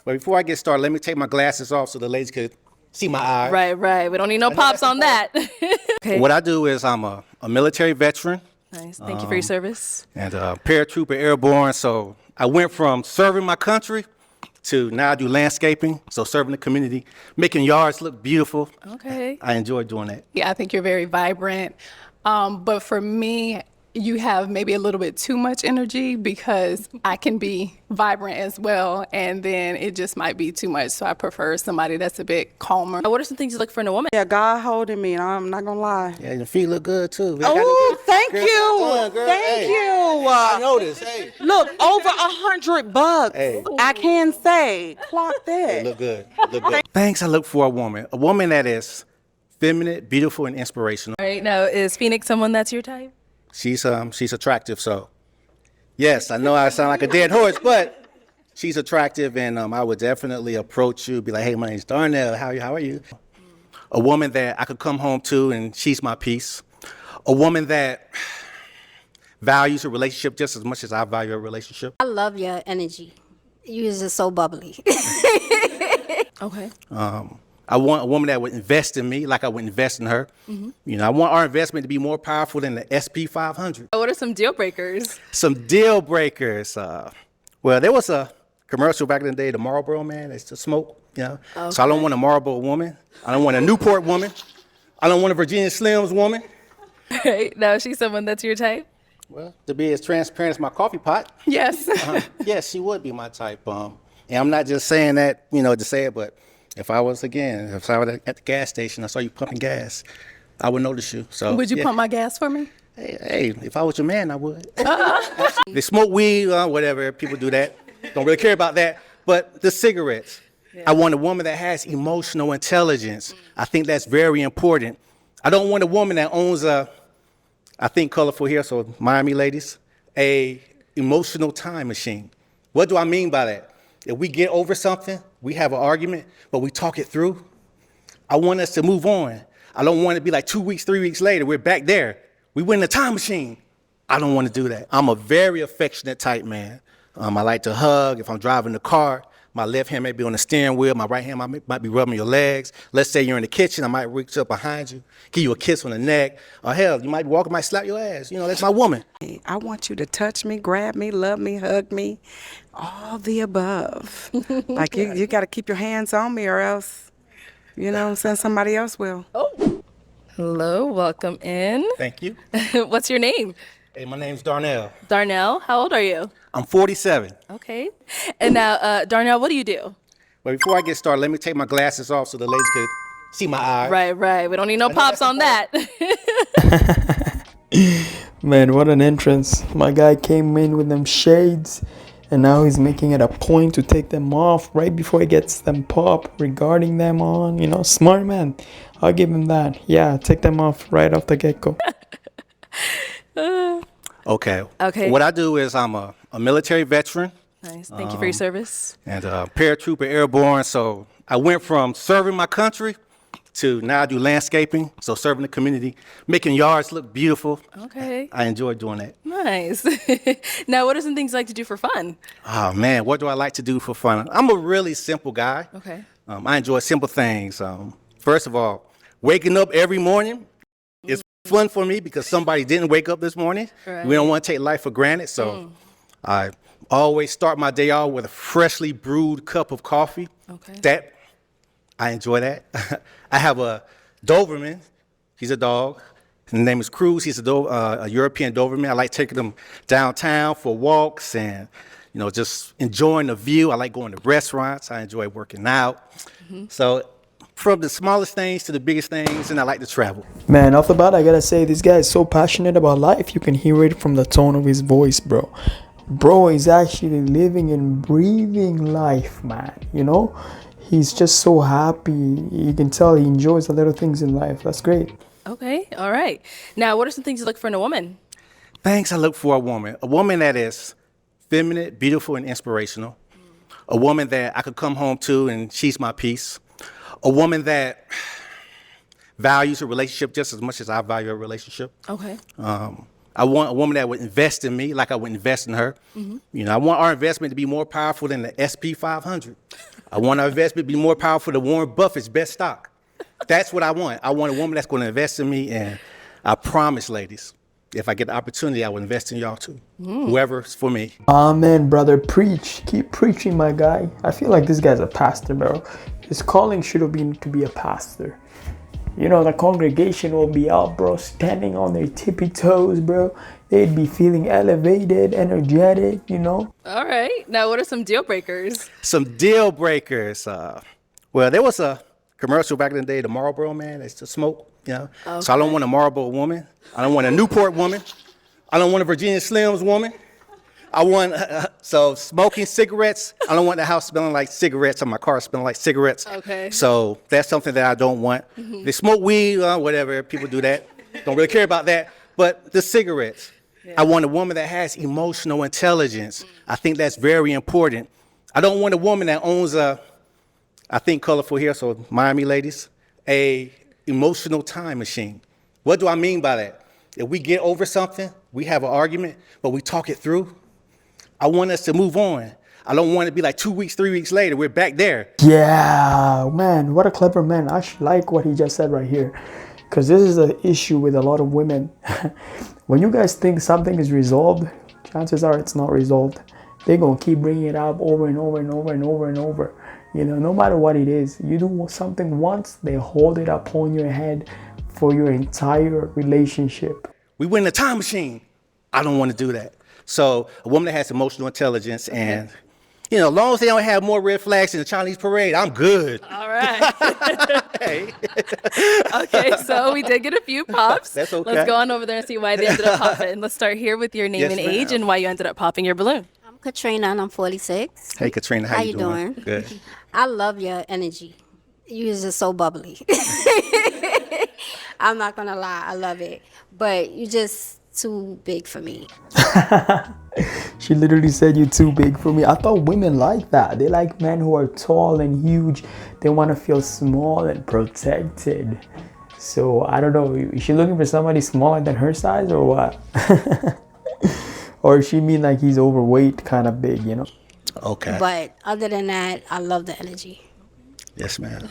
But before I get started, let me take my glasses off so the ladies could see my eyes. Right. We don't need no pops on that. Okay. What I do is I'm a military veteran. Nice. Thank you for your service. And paratrooper airborne. So I went from serving my country to now I do landscaping, so serving the community, making yards look beautiful. Okay. I enjoy doing that. Yeah, I think you're very vibrant. But for me, you have maybe a little bit too much energy because I can be vibrant as well, and then it just might be too much. So I prefer somebody that's a bit calmer. What are some things you look for in a woman? Yeah, God holding me, and I'm not gonna lie. Yeah, your feet look good too. Oh, thank Girl, you, come on, girl. thank Hey. you. I noticed. Hey, Look, over $100. Hey. I can say, clock that. look good. Look good. Things I look for a woman that is feminine, beautiful, and inspirational. All right. Now, is Phoenix someone that's your type? She's attractive, so yes, I know I sound like a dead horse, but she's attractive, and I would definitely approach you, be like, hey, my name's Darnell, how are you? A woman that I could come home to and she's my peace. A woman that values a relationship just as much as I value a relationship. I love your energy. You're just so bubbly. Okay. I want a woman that would invest in me like I would invest in her. Mm-hmm. You know, I want our investment to be more powerful than the SP 500. What are some deal breakers? Some deal breakers. Well, there was a commercial back in the day, the Marlboro man, that's to smoke, you know. Okay. So I don't want a Marlboro woman. I don't want a Newport woman. I don't want a Virginia Slims woman. All right. Now, is she someone that's your type? Well, to be as transparent as my coffee pot. Yes. Yes, she would be my type. And I'm not just saying that, you know, to say it, but if I was at the gas station, I saw you pumping gas, I would notice you. So Would you pump my gas for me? Hey, if I was your man, I would. They smoke weed, whatever. People do that. Don't really care about that. But the cigarettes. Yeah. I want a woman that has emotional intelligence. I think that's very important. I don't want a woman that owns I think colorful here, so Miami ladies, a emotional time machine. What do I mean by that? If we get over something, we have an argument, but we talk it through, I want us to move on. I don't want it to be like 2 weeks, 3 weeks later, we're back there. We win the time machine. I don't want to do that. I'm a very affectionate type man. I like to hug. If I'm driving the car, my left hand may be on the steering wheel, my right hand might be rubbing your legs. Let's say you're in the kitchen, I might reach up behind you, give you a kiss on the neck, or hell, you might be walking, might slap your ass. You know, that's my woman. I want you to touch me, grab me, love me, hug me, all the above. Like you got to keep your hands on me, or else, you know, somebody else will. Oh. Hello, welcome in. Thank you. What's your name? Hey, my name's Darnell. Darnell, how old are you? I'm 47. Okay. And now, Darnell, what do you do? But before I get started, let me take my glasses off so the ladies could see my eyes. Right. We don't need no pops on that. Man, what an entrance. My guy came in with them shades, and now he's making it a point to take them off right before he gets them pop, regarding them on. You know, smart man. I'll give him that. Yeah, take them off right off the get-go. Okay. Okay. What I do is I'm a military veteran. Nice. Thank you for your service. And paratrooper airborne. So I went from serving my country to now I do landscaping, so serving the community, making yards look beautiful. Okay. I enjoy doing that. Nice. Now, what are some things you like to do for fun? Oh, man, what do I like to do for fun? I'm a really simple guy. Okay. I enjoy simple things. First of all, waking up every morning is fun for me because somebody didn't wake up this morning. Right. We don't want to take life for granted, so I always start my day off with a freshly brewed cup of coffee. Okay. I enjoy that. I have a Doberman. He's a dog. His name is Cruz. He's a European Doberman. I like taking him downtown for walks and, you know, just enjoying the view. I like going to restaurants. I enjoy working out. So from the smallest things to the biggest things, and I like to travel. Man, off the bat, I gotta say, this guy is so passionate about life. You can hear it from the tone of his voice, bro. Bro is actually living and breathing life, man, you know? He's just so happy. You can tell he enjoys the little things in life. That's great. Okay. All right. Now, what are some things you look for in a woman? Things I look for a woman that is feminine, beautiful, and inspirational. A woman that I could come home to and she's my peace. A woman that values a relationship just as much as I value a relationship. Okay. I want a woman that would invest in me like I would invest in her. You know, I want our investment to be more powerful than the SP 500. I want our investment to be more powerful than Warren Buffett's best stock. That's what I want. I want a woman that's going to invest in me, and I promise, ladies, if I get the opportunity, I will invest in y'all too. Whoever's for me. Amen, brother. Preach. Keep preaching, my guy. I feel like this guy's a pastor, bro. His calling should have been to be a pastor. You know, the congregation will be out, bro, standing on their tippy toes, bro. They'd be feeling elevated, energetic, you know. All right. Now, what are some deal breakers? Some deal breakers. Well, there was a commercial back in the day, the Marlboro man, that's to smoke, you know. Okay. So I don't want a Marlboro woman. I don't want a Newport woman. I don't want a Virginia Slims woman. I want, so smoking cigarettes. I don't want the house smelling like cigarettes or my car smelling like cigarettes. Okay. So that's something that I don't want. They smoke weed, whatever, people do that. Don't really care about that. But the cigarettes, I want a woman that has emotional intelligence. I think that's very important. I don't want a woman that owns I think colorful here, so Miami ladies, a emotional time machine. What do I mean by that? If we get over something, we have an argument, but we talk it through, I want us to move on. I don't want it to be like 2 weeks, 3 weeks later, we're back there. Yeah, man, what a clever man. I like what he just said right here. Because this is an issue with a lot of women. When you guys think something is resolved, chances are it's not resolved. They're going to keep bringing it up over and over and over and over and over. You know, no matter what it is, you do something once, they hold it up on your head for your entire relationship. We win the time machine. I don't want to do that. So a woman that has emotional intelligence and, you know, as long as they don't have more red flags in the Chinese parade, I'm good. All right. Hey. Okay, so we did get a few pops. That's okay. Let's go on over there and see why they ended up popping. Let's start here with your name Yes, and ma'am. age and why you ended up popping your balloon. I'm Katrina and I'm 46. Hey, Katrina, how you doing? Good. I love your energy. You're just so bubbly. I'm not gonna lie, I love it. But you're just too big for me. She literally said you're too big for me. I thought women like that. They like men who are tall and huge. They want to feel small and protected. So I don't know, is she looking for somebody smaller than her size or what? Or she mean like he's overweight, kind of big, you know? Okay. But other than that, I love the energy. Yes, ma'am.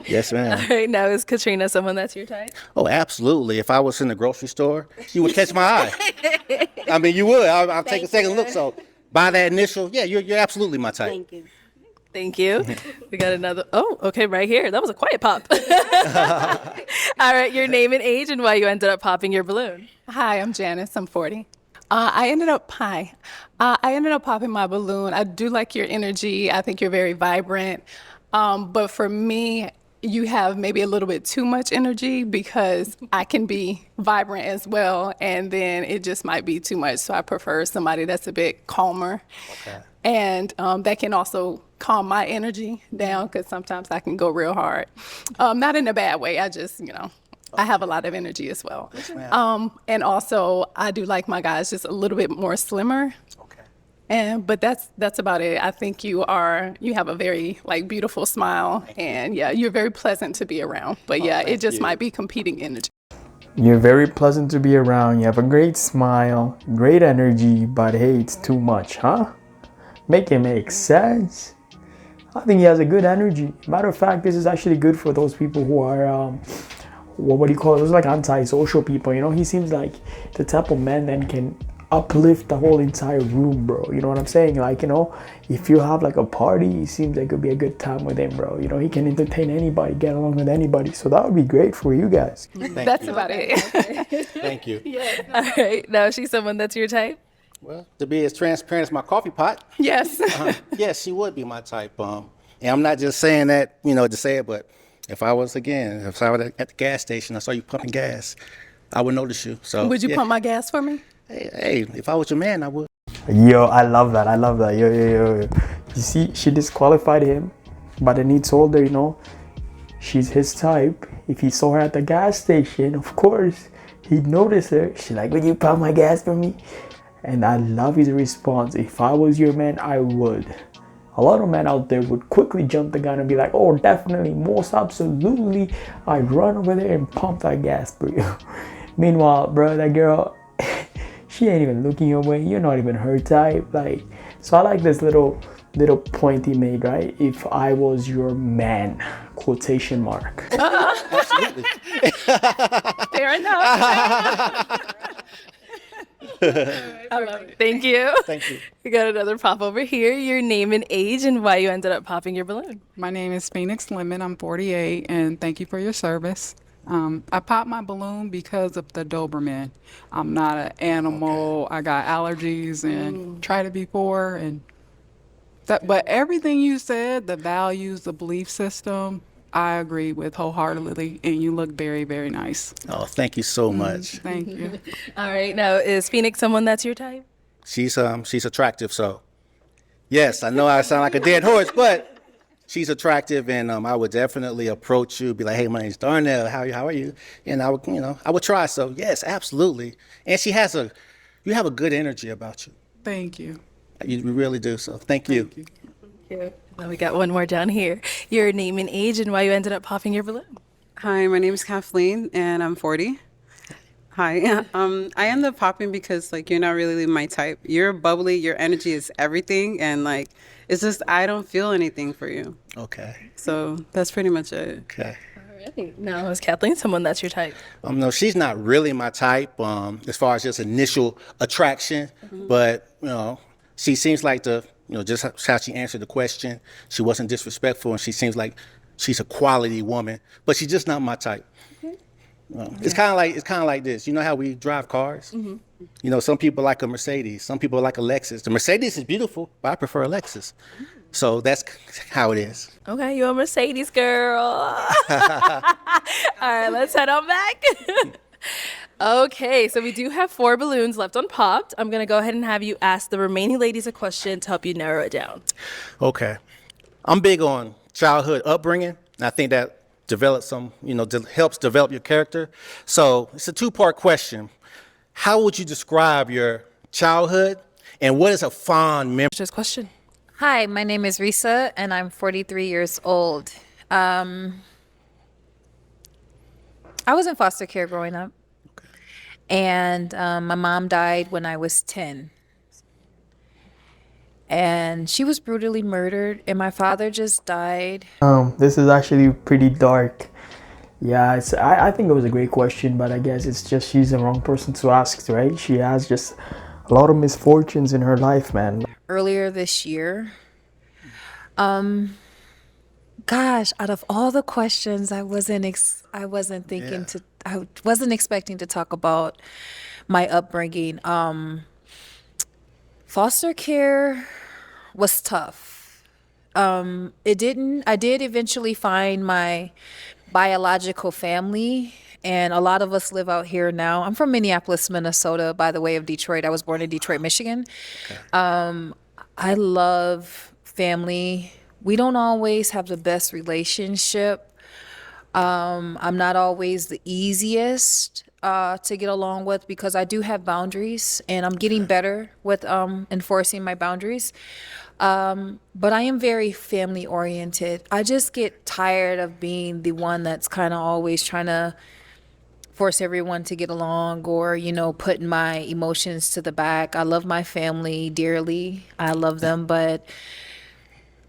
Yes, ma'am. All right, now is Katrina someone that's your type? Oh, absolutely. If I was in the grocery store, you would catch my eye. I mean, you would. I'll take a second look. So by that initial, yeah, you're absolutely my type. Thank you. Thank you. We got another. Oh, okay, right here. That was a quiet pop. All right, your name and age and why you ended up popping your balloon. Hi, I'm Janice. I'm 40. I ended up popping my balloon. I do like your energy. I think you're very vibrant. But for me, you have maybe a little bit too much energy because I can be vibrant as well, and then it just might be too much. So I prefer somebody that's a bit calmer. Okay. And that can also calm my energy down because sometimes I can go real hard. Not in a bad way. I just, I have a lot of energy as well. And also, I do like my guys just a little bit more slimmer. But that's about it. I think you have a very beautiful smile, and yeah, you're very pleasant to be around. But yeah, it just might be competing energy. You're very pleasant to be around. You have a great smile, great energy, but hey, it's too much, huh? Make it make sense. I think he has a good energy. Matter of fact, this is actually good for those people who are what do you call it? Those like antisocial people. He seems like the type of man that can uplift the whole entire room, bro. You know what I'm saying? If you have a party, it seems like it could be a good time with him, bro. He can entertain anybody, get along with anybody. So that would be great for you guys. That's about it. Thank you. Yeah. All right. Now, is she someone that's your type? Well, to be as transparent as my coffee pot, Yes. yes, she would be my type. And I'm not just saying that, to say it, but if I was at the gas station, I saw you pumping gas, I would notice you. So Would you pump my gas for me? Hey, if I was your man, I would. Yo, I love that. Yo. You see, she disqualified him, but then he told her, she's his type. If he saw her at the gas station, of course, he'd notice her. She's like, would you pump my gas for me? And I love his response. If I was your man, I would. A lot of men out there would quickly jump the gun and be like, oh, definitely, most absolutely. I'd run over there and pump that gas for you. Meanwhile, bro, that girl, she ain't even looking your way. You're not even her type. So I like this little little point he made, right? If I was your man, quotation mark. Absolutely. Fair enough. I love it. Thank you. Thank you. We got another pop over here. Your name and age and why you ended up popping your balloon. My name is Phoenix Lemon. I'm 48, and thank you for your service. I popped my balloon because of the Doberman. I'm not an animal. Okay. I got allergies and try to be poor and that. But everything you said, the values, the belief system, I agree with wholeheartedly. And you look very, very nice. Oh, thank you so much. Thank you. All right. Now, is Phoenix someone that's your type? She's attractive, so yes, I know I sound like a dead horse, but she's attractive, and I would definitely approach you, be like, "Hey, my name's Darnell. How are you?" And I would, I would try. So yes, absolutely. And you have a good energy about you. Thank you. You really do. So thank you. Thank you. Thank you. Now we got one more down here. Your name and age and why you ended up popping your balloon. Hi, my name is Kathleen, and I'm 40. Hi. I ended up popping because, you're not really my type. You're bubbly. Your energy is everything, and, it's just I don't feel anything for you. Okay. So that's pretty much it. Okay. All right. Now, is Kathleen someone that's your type? No, she's not really my type as far as just initial attraction, but, she seems like just how she answered the question, she wasn't disrespectful, and she seems like she's a quality woman, but she's just not my type. It's kind of like this. You know how we drive cars? Some people like a Mercedes, some people like a Lexus. The Mercedes is beautiful, but I prefer a Lexus. So that's how it is. Okay, you're a Mercedes girl. All right, let's head on back. Okay, so we do have 4 balloons left unpopped. I'm going to go ahead and have you ask the remaining ladies a question to help you narrow it down. Okay. I'm big on childhood upbringing, and I think that develops helps develop your character. So it's a 2-part question. How would you describe your childhood, and what is a fond memory? Just question. Hi, my name is Risa, and I'm 43 years old. I was in foster care growing up, and my mom died when I was 10. And she was brutally murdered, and my father just died. This is actually pretty dark. Yeah, I think it was a great question, but I guess it's just she's the wrong person to ask, right? She has just a lot of misfortunes in her life, man. Earlier this year, gosh, out of all the questions, I wasn't expecting to talk about my upbringing. Foster care was tough. I did eventually find my biological family, and a lot of us live out here now. I'm from Minneapolis, Minnesota, by the way of Detroit. I was born in Detroit, Michigan. Okay. I love family. We don't always have the best relationship. I'm not always the easiest to get along with because I do have boundaries, and I'm getting better with enforcing my boundaries. But I am very family oriented. I just get tired of being the one that's kind of always trying to force everyone to get along or, putting my emotions to the back. I love my family dearly. I love them, but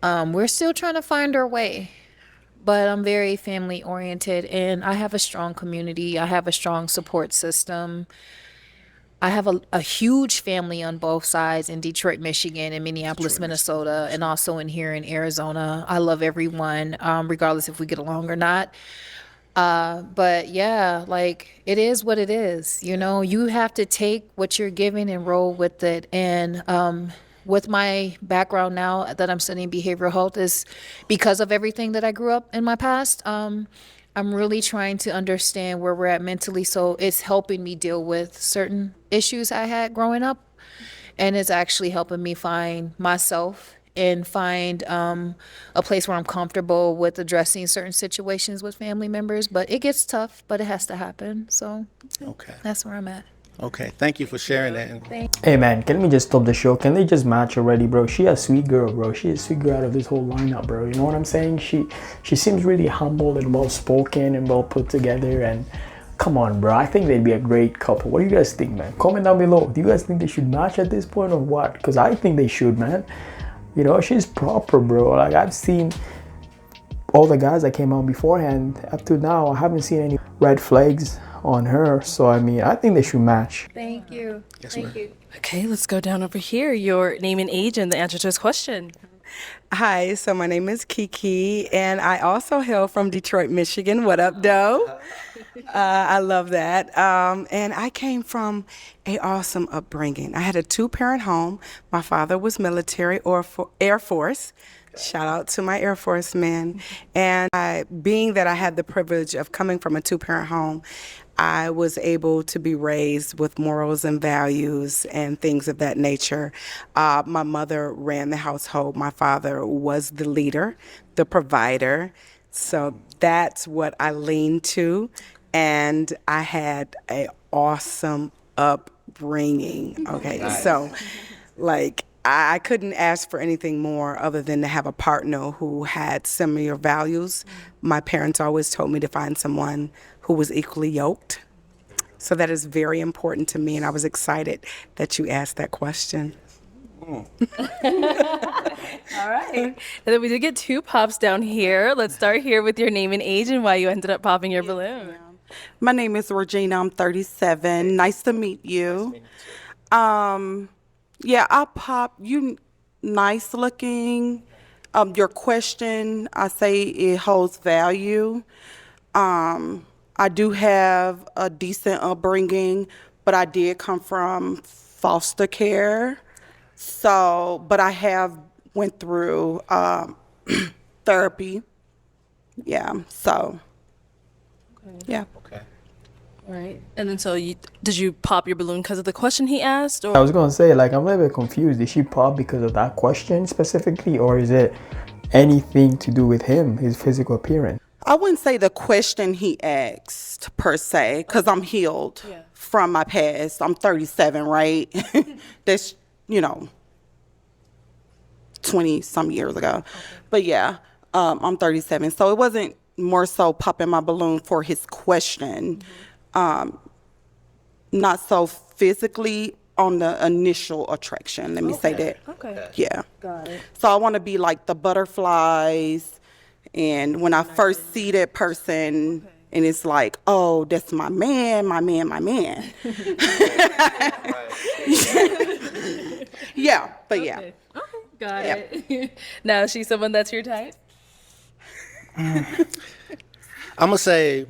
we're still trying to find our way. But I'm very family oriented, and I have a strong community. I have a strong support system. I have a huge family on both sides in Detroit, Michigan, and Minneapolis, Minnesota, and also in here in Arizona. I love everyone, regardless if we get along or not. But yeah, it is what it is. You have to take what you're given and roll with it. And with my background now that I'm studying behavioral health is because of everything that I grew up in my past. I'm really trying to understand where we're at mentally. So it's helping me deal with certain issues I had growing up. And it's actually helping me find myself and find a place where I'm comfortable with addressing certain situations with family members. But it gets tough, but it has to happen. So that's where I'm at. Okay, thank you for sharing that. Hey man, can we just stop the show? Can they just match already, bro? She a sweet girl, bro. She is a sweet girl out of this whole lineup, bro. You know what I'm saying? She seems really humble and well spoken and well put together. And come on, bro. I think they'd be a great couple. What do you guys think, man? Comment down below. Do you guys think they should match at this point or what? Because I think they should, man. You know, she's proper, bro. Like, I've seen all the guys that came out beforehand. Up to now, I haven't seen any red flags on her. So, I mean, I think they should match. Thank you. Yes, Thank ma'am. you. Okay, let's go down over here. Your name and age and the answer to this question. Hi, so my name is Kiki, and I also hail from Detroit, Michigan. What up, doe? I love that. And I came from a awesome upbringing. I had a 2-parent home. My father was military or Air Force. Shout out to my Air Force men. And being that I had the privilege of coming from a 2-parent home, I was able to be raised with morals and values and things of that nature. My mother ran the household. My father was the leader, the provider. So that's what I leaned to. And I had an awesome upbringing. Okay, nice. So like I couldn't ask for anything more other than to have a partner who had similar values. My parents always told me to find someone who was equally yoked. So that is very important to me, and I was excited that you asked that question. All right. And then we did get 2 pops down here. Let's start here with your name and age and why you ended up popping your balloon. My name is Regina. I'm 37. Nice to meet you. Yeah, I'll pop you. Nice looking. Your question, I say it holds value. I do have a decent upbringing, but I did come from foster care. So, but I have went through therapy. Yeah. So. Yeah. Okay. All right. And then did you pop your balloon because of the question he asked? Or? I was going to say, like, I'm a little bit confused. Did she pop because of that question specifically, or is it anything to do with him, his physical appearance? I wouldn't say the question he asked per se, because I'm healed from my past. I'm 37, right? That's, 20 some years ago. Okay. But yeah, I'm 37. So it wasn't more so popping my balloon for his question. Not so physically on the initial attraction. Let me say that. Okay. Yeah. Got it. So I want to be like the butterflies. And when I first see that person, and it's like, oh, that's my man, my man, my man. Yeah, but yeah. Okay. Got it. Now, is she someone that's your type? I'm going to say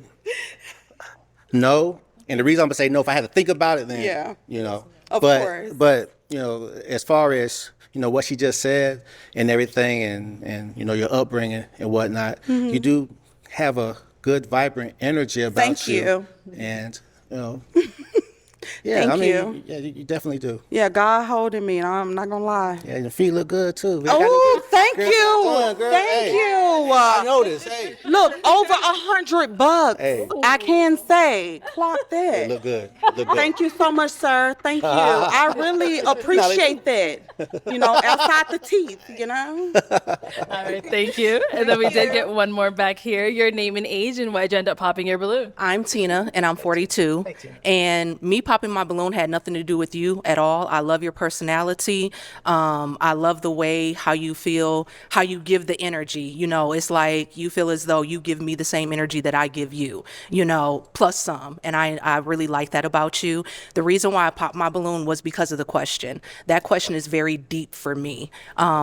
no. And the reason I'm going to say no, if I had to think about it, then, Of course. But, as far as, what she just said and everything and your upbringing and whatnot, you do have a good, vibrant energy about Thank you. And, Thank you. Yeah, you definitely do. Yeah, God holding me, and I'm not going to lie. Yeah, your feet look good, too. Oh, thank girl, you. girl, Thank hey. you. I noticed. Hey. Look, over $100. Hey. I can say, clock that. They look good. Look good. Thank you so much, sir. Thank you. I really appreciate that. Outside the teeth, All right, thank you. And then we did get one more back here. Your name and age and why'd you end up popping your balloon? I'm Tina, and I'm 42. And me popping my balloon had nothing to do with you at all. I love your personality. I love the way how you feel, how you give the energy. It's like you feel as though you give me the same energy that I give you, plus some. And I really like that about you. The reason why I popped my balloon was because of the question. That question is very deep for me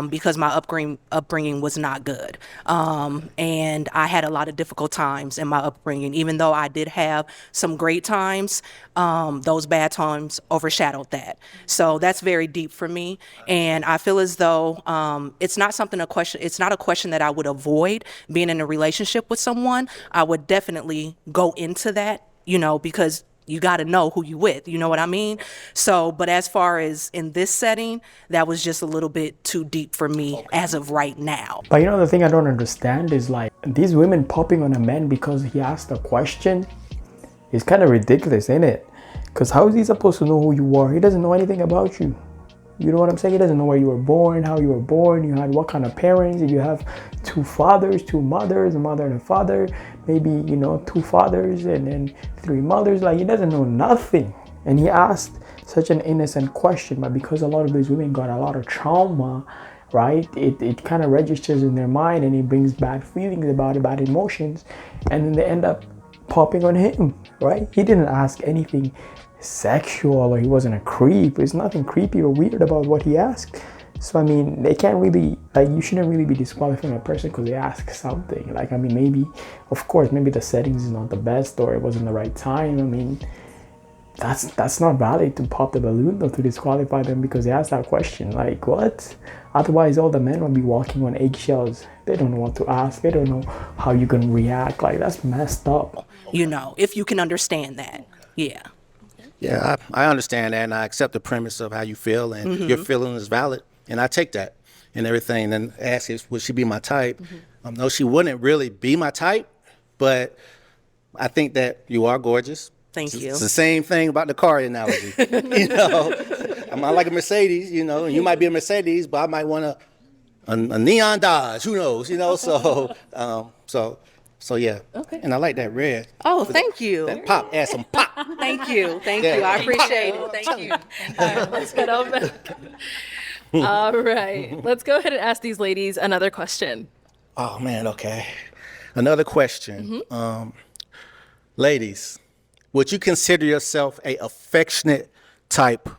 because my upbringing was not good. And I had a lot of difficult times in my upbringing. Even though I did have some great times, those bad times overshadowed that. So that's very deep for me. And I feel as though it's not a question that I would avoid being in a relationship with someone. I would definitely go into that, because you got to know who you with, you know what I mean? So, but as far as in this setting, that was just a little bit too deep for me as of right now. But the thing I don't understand is like these women popping on a man because he asked a question is kind of ridiculous, isn't it? Because how is he supposed to know who you are? He doesn't know anything about you. You know what I'm saying? He doesn't know where you were born, how you were born, you had what kind of parents. If you have 2 fathers, 2 mothers, a mother and a father, maybe, 2 fathers and then 3 mothers. Like, he doesn't know nothing. And he asked such an innocent question, but because a lot of these women got a lot of trauma right? It kind of registers in their mind and it brings bad feelings about it, bad emotions, and then they end up popping on him, right? He didn't ask anything sexual or he wasn't a creep. There's nothing creepy or weird about what he asked. So I mean, they can't really, like, you shouldn't really be disqualifying a person because they ask something. Like, I mean, maybe, of course, maybe the settings is not the best or it wasn't the right time. I mean, that's not valid to pop the balloon or to disqualify them because they asked that question. Like, what? Otherwise, all the men will be walking on eggshells. They don't know what to ask. They don't know how you're gonna react. Like, that's messed up. You know, if you can understand that. Yeah. Yeah, I understand that, and I accept the premise of how you feel, and your feeling is valid, and I take that and everything. And ask if would she be my type? No, she wouldn't really be my type, but I think that you are gorgeous. Thank you. It's the same thing about the car analogy. You know, I might like a Mercedes, you know, and you might be a Mercedes, but I might want a neon Dodge. Who knows? You know, so yeah. Okay. And I like that red. Oh, thank you. That pop, add some pop. Thank you. Thank Yeah. you. I appreciate it. Thank you. All right, let's get on back. All right, let's go ahead and ask these ladies another question. Oh man, okay. Another question. Ladies, would you consider yourself a affectionate type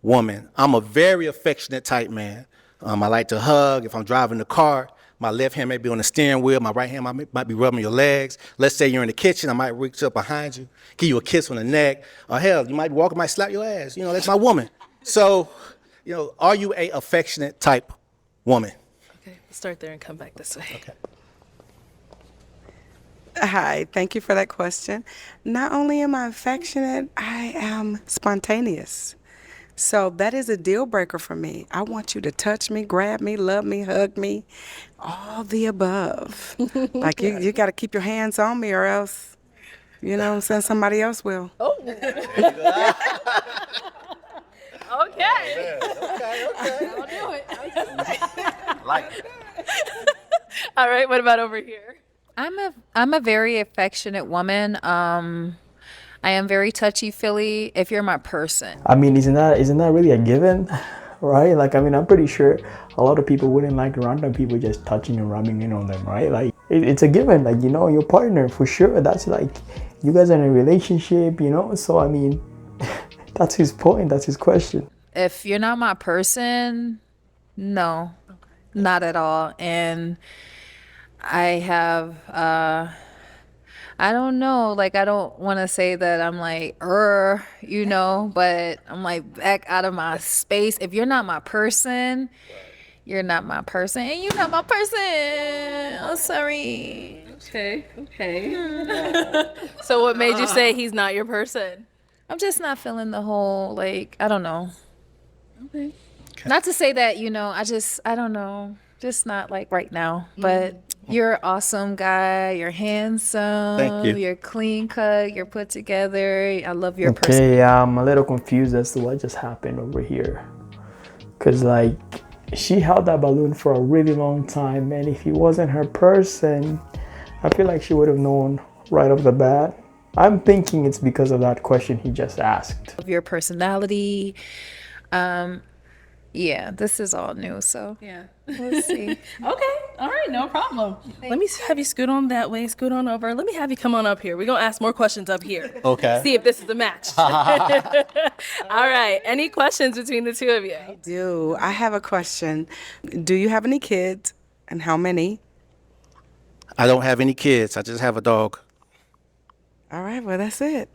woman? I'm a very affectionate type man. I like to hug. If I'm driving the car, my left hand may be on the steering wheel, my right hand might be rubbing your legs. Let's say you're in the kitchen, I might reach up behind you, give you a kiss on the neck, or hell, you might be walking, might slap your ass. You know, that's my woman. So, you know, are you a affectionate type woman? Okay, we'll start there and come back this way. Okay. Hi, thank you for that question. Not only am I affectionate, I am spontaneous. So that is a deal breaker for me. I want you to touch me, grab me, love me, hug me, all the above. Like you got to keep your hands on me or else, you know what I'm saying, somebody else will. Oh. Okay. I'll do it. Like it. All right, what about over here? I'm a very affectionate woman. I am very touchy-feely if you're my person. I mean, isn't that really a given, right? Like, I mean, I'm pretty sure a lot of people wouldn't like random people just touching and rubbing in on them, right? Like, it's a given, like, you know, your partner, for sure. That's like, you guys are in a relationship, you know? So, I mean, that's his point, that's his question. If you're not my person, no, not at all. And I have, I don't know, like, I don't want to say that I'm like, you know, but I'm like back out of my space. If you're not my person, you're not my person, and you're not my person. I'm sorry. Okay. So what made you say he's not your person? I'm just not feeling the whole, like, I don't know. Okay. Not to say that, you know, I don't know. Just not like right now, but you're an awesome guy. You're handsome. Thank you. You're clean cut. You're put together. I love your person. Okay, I'm a little confused as to what just happened over here. Because, like, she held that balloon for a really long time, and if he wasn't her person, I feel like she would have known right off the bat. I'm thinking it's because of that question he just asked. Of your personality. Yeah, this is all new, so Yeah. we'll see. Okay. All right. No problem. Let me have you scoot on that way, scoot on over. Let me have you come on up here. We're going to ask more questions up here. Okay. See if this is a match. All right. Any questions between the two of you? Do I have a question? Do you have any kids, and how many? I don't have any kids. I just have a dog. All right, well, that's it.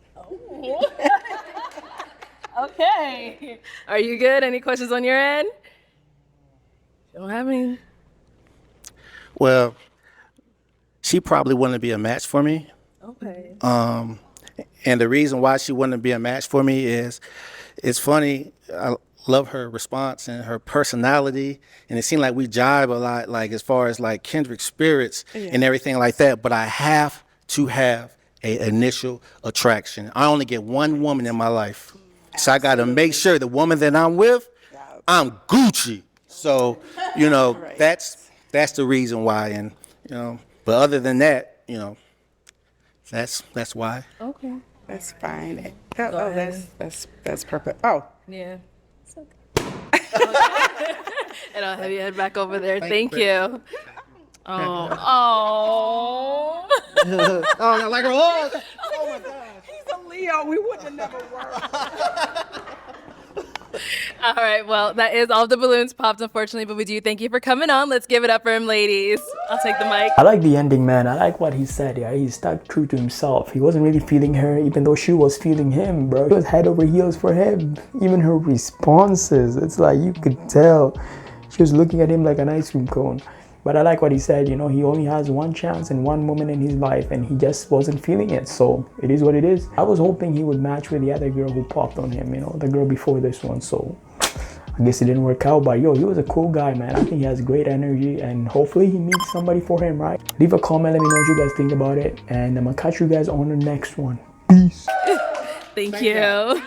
Okay. Are you good? Any questions on your end? Don't have any. Well, she probably wouldn't be a match for me. Okay. And the reason why she wouldn't be a match for me is, it's funny. I love her response and her personality, and it seemed like we jive a lot, like as far as like kindred spirits and everything like that. But I have to have a initial attraction. I only get one woman in my life, so I got to make sure the woman that I'm with, I'm Gucci. So, you know, that's the reason why. And you know, but other than that, you know, that's why. Okay. That's fine. Oh, that's perfect. Oh, Yeah. And I'll have you head back over there. Thank you. Oh. Oh, like her. Oh my God. He's a Leo. We wouldn't have never worked. All right. Well, that is all of the balloons popped, unfortunately, but we do thank you for coming on. Let's give it up for him, ladies. I'll take the mic. I like the ending, man. I like what he said. Yeah, he stuck true to himself. He wasn't really feeling her, even though she was feeling him, bro. It was head over heels for him. Even her responses, it's like you could tell she was looking at him like an ice cream cone. But I like what he said, you know, he only has one chance and one moment in his life, and he just wasn't feeling it. So it is what it is. I was hoping he would match with the other girl who popped on him, you know, the girl before this one. So I guess it didn't work out, but yo, he was a cool guy, man. I think he has great energy, and hopefully he meets somebody for him, right? Leave a comment, let me know what you guys think about it, and I'm gonna catch you guys on the next one. Peace. Thank you.